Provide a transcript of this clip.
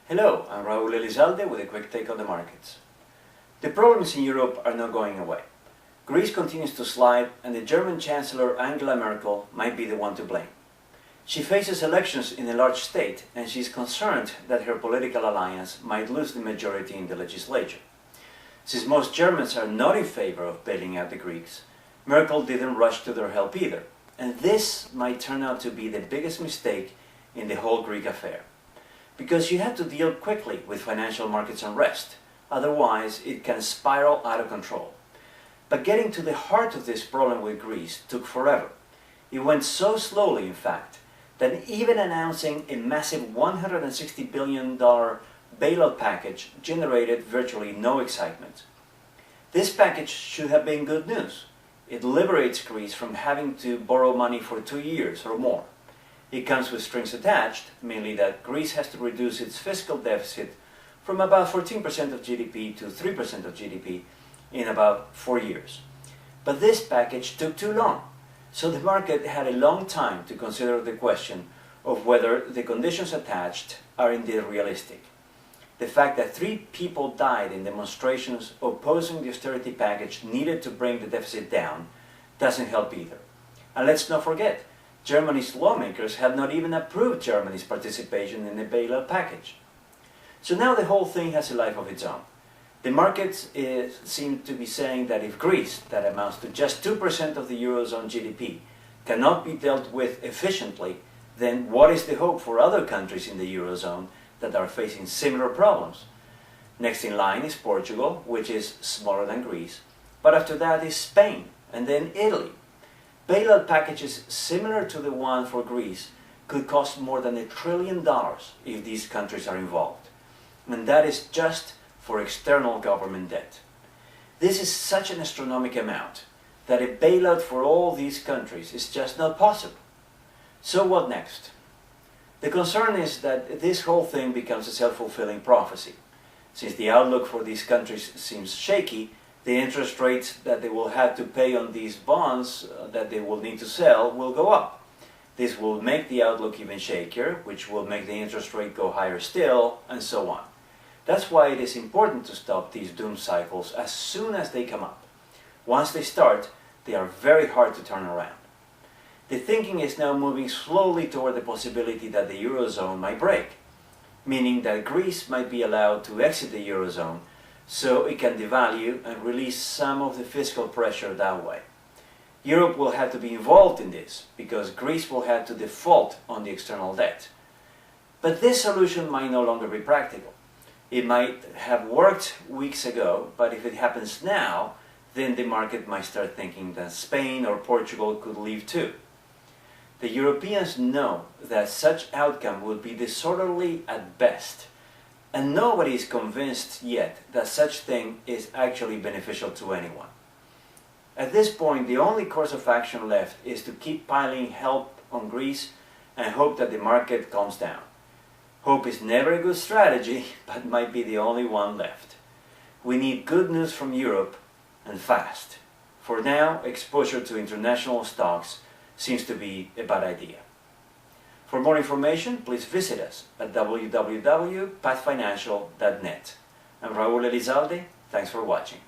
Hello, I'm Raul Elizalde with a quick take on the markets. The problems in Europe are not going away. Greece continues to slide, and the German Chancellor Angela Merkel might be the one to blame. She faces elections in a large state, and she is concerned that her political alliance might lose the majority in the legislature. Since most Germans are not in favor of bailing out the Greeks, Merkel didn't rush to their help either, and this might turn out to be the biggest mistake in the whole Greek affair. Because you have to deal quickly with financial markets unrest, otherwise it can spiral out of control. But getting to the heart of this problem with Greece took forever. It went so slowly, in fact, that even announcing a massive $160 billion bailout package generated virtually no excitement. This package should have been good news. It liberates Greece from having to borrow money for 2 years or more. It comes with strings attached, mainly that Greece has to reduce its fiscal deficit from about 14% of GDP to 3% of GDP in about 4 years. But this package took too long, so the market had a long time to consider the question of whether the conditions attached are indeed realistic. The fact that 3 people died in demonstrations opposing the austerity package needed to bring the deficit down doesn't help either. And let's not forget, Germany's lawmakers have not even approved Germany's participation in the bailout package. So now the whole thing has a life of its own. The markets seem to be saying that if Greece, that amounts to just 2% of the Eurozone GDP, cannot be dealt with efficiently, then what is the hope for other countries in the Eurozone that are facing similar problems? Next in line is Portugal, which is smaller than Greece, but after that is Spain, and then Italy. Bailout packages similar to the one for Greece could cost more than $1 trillion if these countries are involved. And that is just for external government debt. This is such an astronomical amount that a bailout for all these countries is just not possible. So what next? The concern is that this whole thing becomes a self-fulfilling prophecy. Since the outlook for these countries seems shaky, the interest rates that they will have to pay on these bonds that they will need to sell will go up. This will make the outlook even shakier, which will make the interest rate go higher still, and so on. That's why it is important to stop these doom cycles as soon as they come up. Once they start, they are very hard to turn around. The thinking is now moving slowly toward the possibility that the Eurozone might break, meaning that Greece might be allowed to exit the Eurozone so it can devalue and release some of the fiscal pressure that way. Europe will have to be involved in this because Greece will have to default on the external debt. But this solution might no longer be practical. It might have worked weeks ago, but if it happens now, then the market might start thinking that Spain or Portugal could leave too. The Europeans know that such outcome would be disorderly at best, and nobody is convinced yet that such thing is actually beneficial to anyone. At this point, the only course of action left is to keep piling help on Greece and hope that the market calms down. Hope is never a good strategy, but might be the only one left. We need good news from Europe, and fast. For now, exposure to international stocks seems to be a bad idea. For more information, please visit us at www.pathfinancial.net. I'm Raul Elizalde. Thanks for watching.